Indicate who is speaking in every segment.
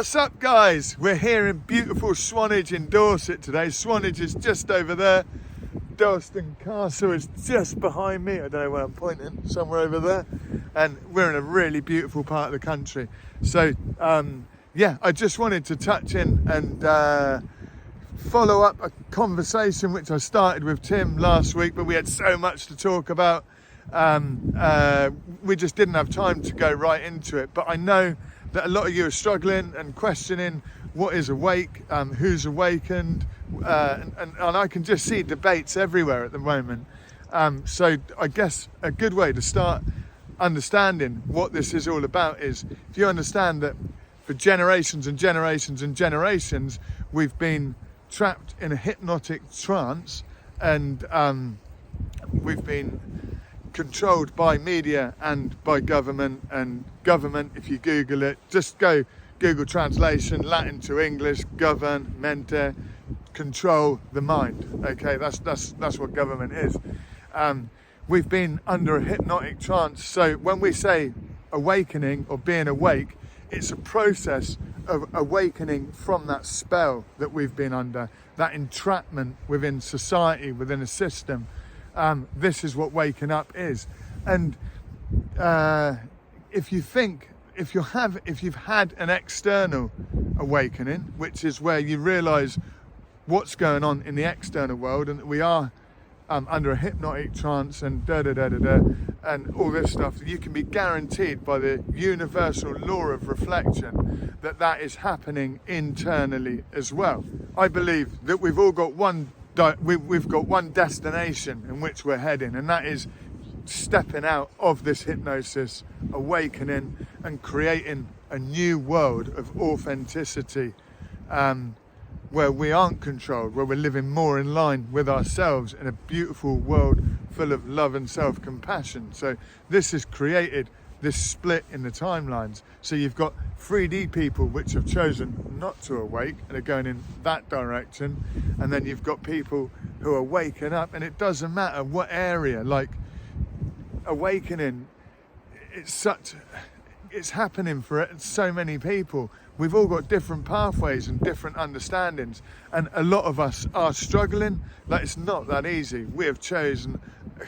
Speaker 1: What's up, guys? We're here in beautiful Swanage in Dorset today. Swanage is just over there. Dalston Castle is just behind me. I don't know where I'm pointing, somewhere over there. And we're in a really beautiful part of the country. So, yeah, I just wanted to touch in and follow up a conversation which I started with Tim last week, but we had so much to talk about. We just didn't have time to go right into it. But I know that a lot of you are struggling and questioning what is awake, who's awakened, and I can just see debates everywhere at the moment. So I guess a good way to start understanding what this is all about is if you understand that for generations and generations and generations we've been trapped in a hypnotic trance, and we've been controlled by media and by government. And government, if you Google it, just go Google translation, Latin to English, govern, mente, control the mind. Okay, that's what government is. We've been under a hypnotic trance. So when we say awakening or being awake, it's a process of awakening from that spell that we've been under, that entrapment within society, within a system. This is what waking up is. And if you've had an external awakening, which is where you realize what's going on in the external world and that we are under a hypnotic trance and and all this stuff, you can be guaranteed by the universal law of reflection that that is happening internally as well. I believe that we've all got we've got one destination in which we're heading, and that is stepping out of this hypnosis, awakening and creating a new world of authenticity, where we aren't controlled, where we're living more in line with ourselves in a beautiful world full of love and self-compassion. So this has created this split in the timelines. So you've got 3D people which have chosen not to awake and are going in that direction, and then you've got people who are waking up, and it doesn't matter what area. Like awakening, it's happening for so many people. We've all got different pathways and different understandings, and a lot of us are struggling. Like, it's not that easy. We have chosen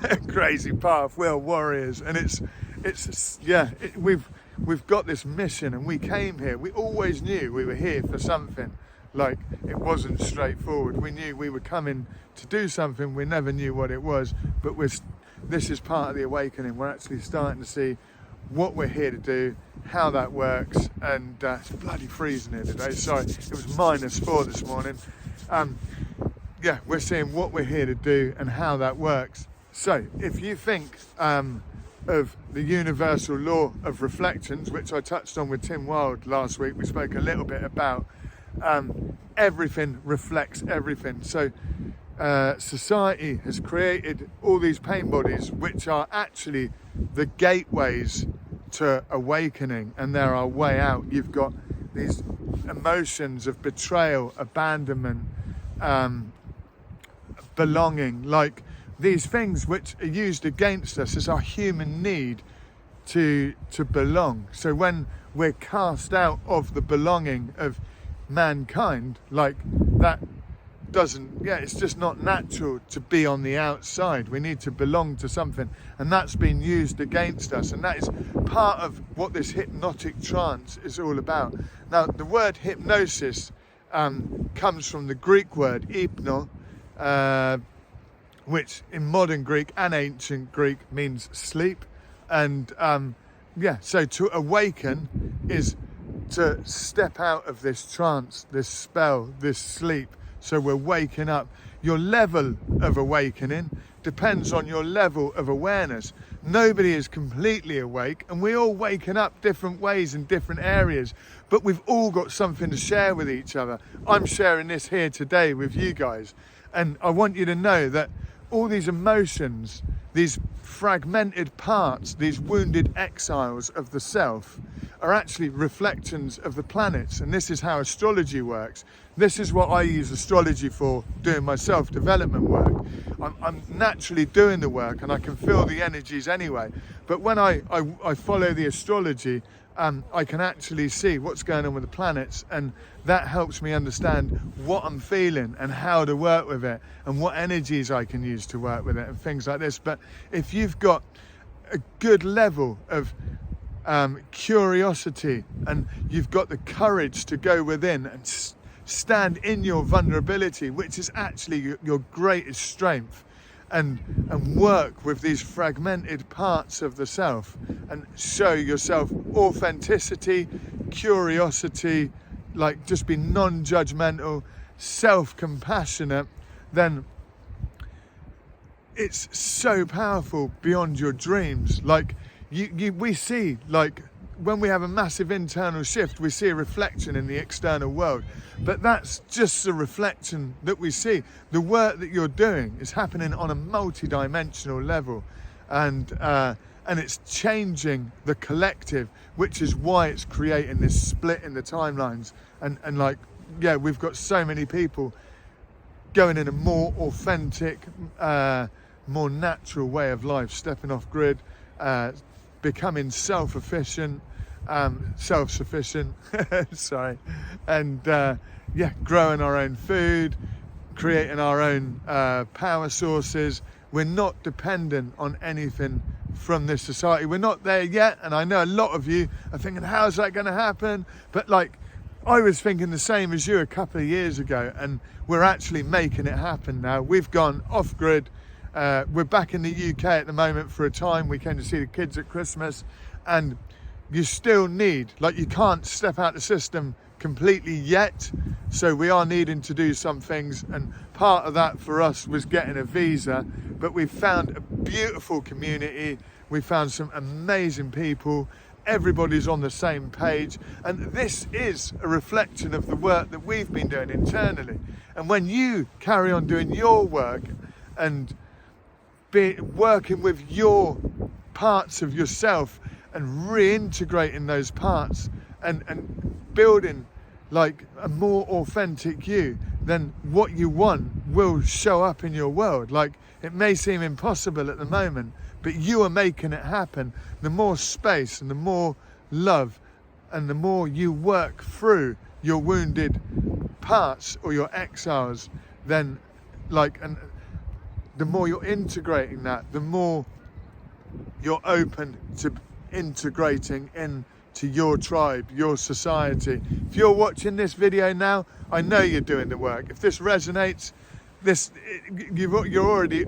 Speaker 1: a crazy path. We're warriors, and we've got this mission, and we came here. We always knew we were here for something. Like, it wasn't straightforward. We knew we were coming to do something. We never knew what it was, but this is part of the awakening. We're actually starting to see what we're here to do, how that works, and it's bloody freezing here today. Sorry, it was -4 this morning. Yeah, we're seeing what we're here to do and how that works. So if you think of the universal law of reflections, which I touched on with Tim Wilde last week, we spoke a little bit about everything reflects everything. So society has created all these pain bodies which are actually the gateways to awakening, and they're our way out. You've got these emotions of betrayal, abandonment, belonging, like these things which are used against us as our human need to belong. So when we're cast out of the belonging of mankind, like that it's just not natural to be on the outside. We need to belong to something, and that's been used against us, and that is part of what this hypnotic trance is all about. Now, the word hypnosis comes from the Greek word hypno, which in modern Greek and ancient Greek means sleep. And so to awaken is to step out of this trance, this spell, this sleep. So we're waking up. Your level of awakening depends on your level of awareness. Nobody is completely awake, and we're all waking up different ways in different areas, but we've all got something to share with each other. I'm sharing this here today with you guys, and I want you to know that all these emotions, these fragmented parts, these wounded exiles of the self, are actually reflections of the planets. And this is how astrology works. This is what I use astrology for, doing my self-development work. I'm naturally doing the work, and I can feel the energies anyway. But when I follow the astrology, I can actually see what's going on with the planets, and that helps me understand what I'm feeling and how to work with it and what energies I can use to work with it and things like this. But if you've got a good level of curiosity, and you've got the courage to go within and stand in your vulnerability, which is actually your greatest strength, and work with these fragmented parts of the self and show yourself authenticity, curiosity, like just be non-judgmental, self-compassionate, then it's so powerful beyond your dreams. Like we see, like when we have a massive internal shift, we see a reflection in the external world, but that's just the reflection that we see. The work that you're doing is happening on a multi-dimensional level, and it's changing the collective, which is why it's creating this split in the timelines. And like, yeah, we've got so many people going in a more authentic, more natural way of life, stepping off grid, becoming self-sufficient, sorry, and growing our own food, creating our own power sources. We're not dependent on anything from this society. We're not there yet, and I know a lot of you are thinking, how's that going to happen? But like, I was thinking the same as you a couple of years ago, and we're actually making it happen now. We've gone off grid. We're back in the UK at the moment for a time. We came to see the kids at Christmas, and you still need, like, you can't step out the system completely yet, so we are needing to do some things, and part of that for us was getting a visa. But we found a beautiful community, we found some amazing people, everybody's on the same page, and this is a reflection of the work that we've been doing internally. And when you carry on doing your work and working with your parts of yourself and reintegrating those parts and building like a more authentic you, then what you want will show up in your world. Like, it may seem impossible at the moment, but you are making it happen. The more space and the more love and the more you work through your wounded parts or your exiles, then and the more you're integrating that, the more you're open to integrating into your tribe, your society. If you're watching this video now, I know you're doing the work. If this resonates, you're already,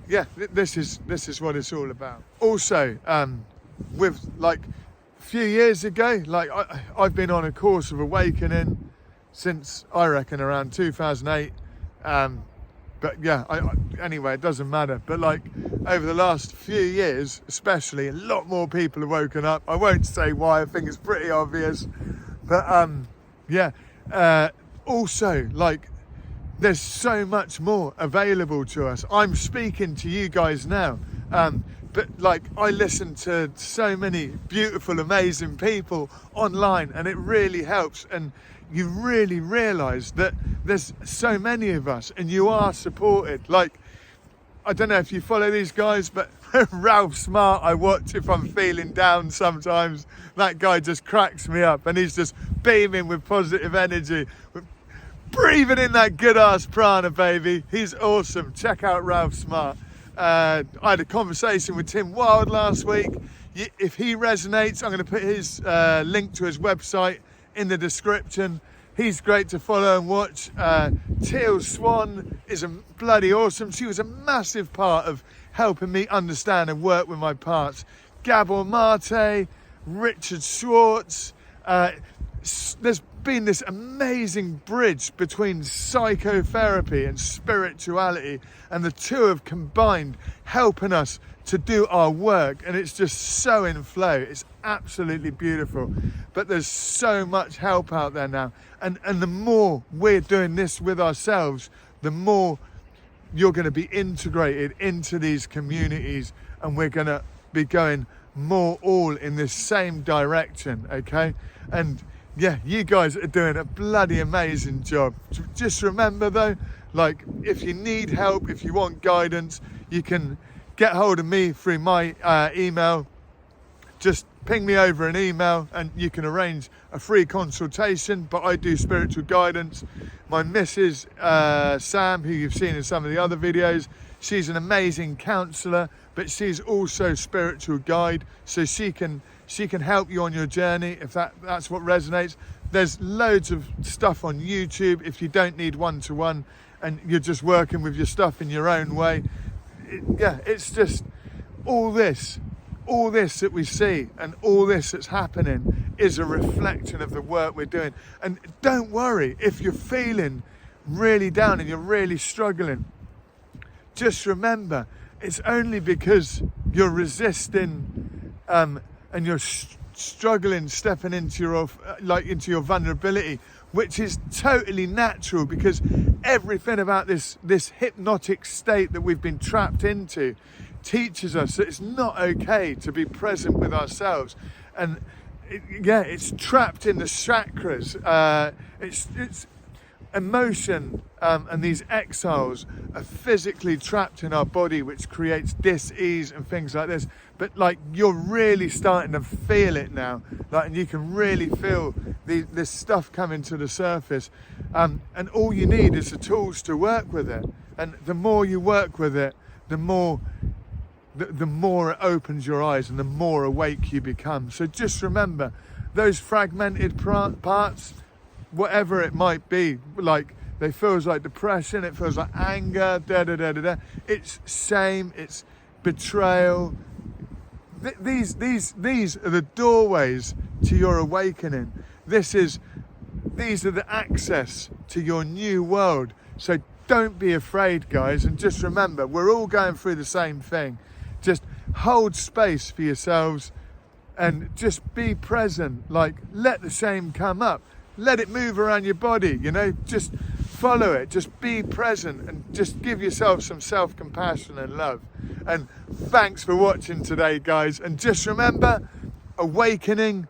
Speaker 1: this is what it's all about. Also, with like a few years ago, like I've been on a course of awakening since, I reckon, around 2008. But yeah, anyway, it doesn't matter. But like over the last few years, especially, a lot more people have woken up. I won't say why, I think it's pretty obvious. But also, like, there's so much more available to us. I'm speaking to you guys now, but like, I listen to so many beautiful, amazing people online, and it really helps. And you really realise that there's so many of us, and you are supported. Like, I don't know if you follow these guys, but Ralph Smart, I watch if I'm feeling down sometimes. That guy just cracks me up, and he's just beaming with positive energy, breathing in that good ass prana, baby. He's awesome. Check out Ralph Smart. I had a conversation with Tim Wild last week. If he resonates, I'm going to put his link to his website in the description. He's great to follow and watch. Teal Swan is bloody awesome. She was a massive part of helping me understand and work with my parts. Gabor Mate, Richard Schwartz. There's been this amazing bridge between psychotherapy and spirituality, and the two have combined, helping us to do our work, and it's just so in flow. It's absolutely beautiful. But there's so much help out there now, and the more we're doing this with ourselves, the more you're going to be integrated into these communities, and we're going to be going more all in this same direction, okay? And yeah, you guys are doing a bloody amazing job. Just remember though, like, if you need help, if you want guidance, you can get hold of me through my email, just ping me over an email and you can arrange a free consultation. But I do spiritual guidance. My missus, Sam, who you've seen in some of the other videos, she's an amazing counsellor, but she's also spiritual guide, so she can help you on your journey if that's what resonates. There's loads of stuff on YouTube if you don't need one-to-one and you're just working with your stuff in your own way. It's just all this that we see and all this that's happening is a reflection of the work we're doing. And don't worry if you're feeling really down and you're really struggling. Just remember, it's only because you're resisting and you're struggling, stepping into your vulnerability, which is totally natural, because everything about this hypnotic state that we've been trapped into teaches us that it's not okay to be present with ourselves. And it's trapped in the chakras. It's emotion and these exiles are physically trapped in our body, which creates dis-ease and things like this. But like, you're really starting to feel it now, like, and you can really feel this stuff coming to the surface, and all you need is the tools to work with it. And the more you work with it, the more it opens your eyes and the more awake you become. So just remember, those fragmented parts, whatever it might be, like, it feels like depression, it feels like anger, it's shame, it's betrayal. These are the doorways to your awakening. These are the access to your new world. So don't be afraid, guys, and just remember, we're all going through the same thing. Just hold space for yourselves and just be present. Like, let the shame come up, let it move around your body, just follow it, just be present and just give yourself some self-compassion and love. And thanks for watching today, guys, and just remember, awakening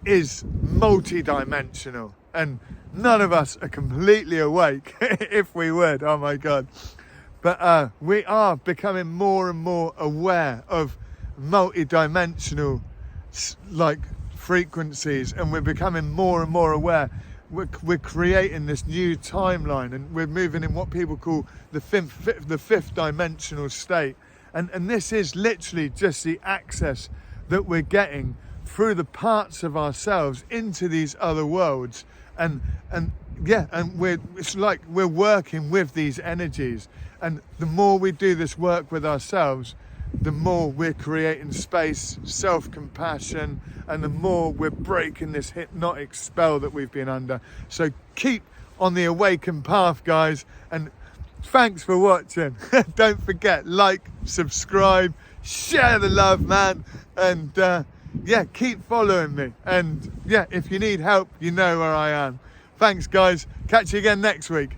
Speaker 1: is multi-dimensional, and none of us are completely awake. If we would, oh my God. But we are becoming more and more aware of multi-dimensional frequencies, and we're becoming more and more aware. We're creating this new timeline, and we're moving in what people call the fifth dimensional state. And this is literally just the access that we're getting through the parts of ourselves into these other worlds. And it's like we're working with these energies. And the more we do this work with ourselves, the more we're creating space, self-compassion, and the more we're breaking this hypnotic spell that we've been under. So keep on the awakened path, guys, and thanks for watching. Don't forget, like, subscribe, share the love, man, and keep following me. And if you need help, you know where I am. Thanks, guys. Catch you again next week.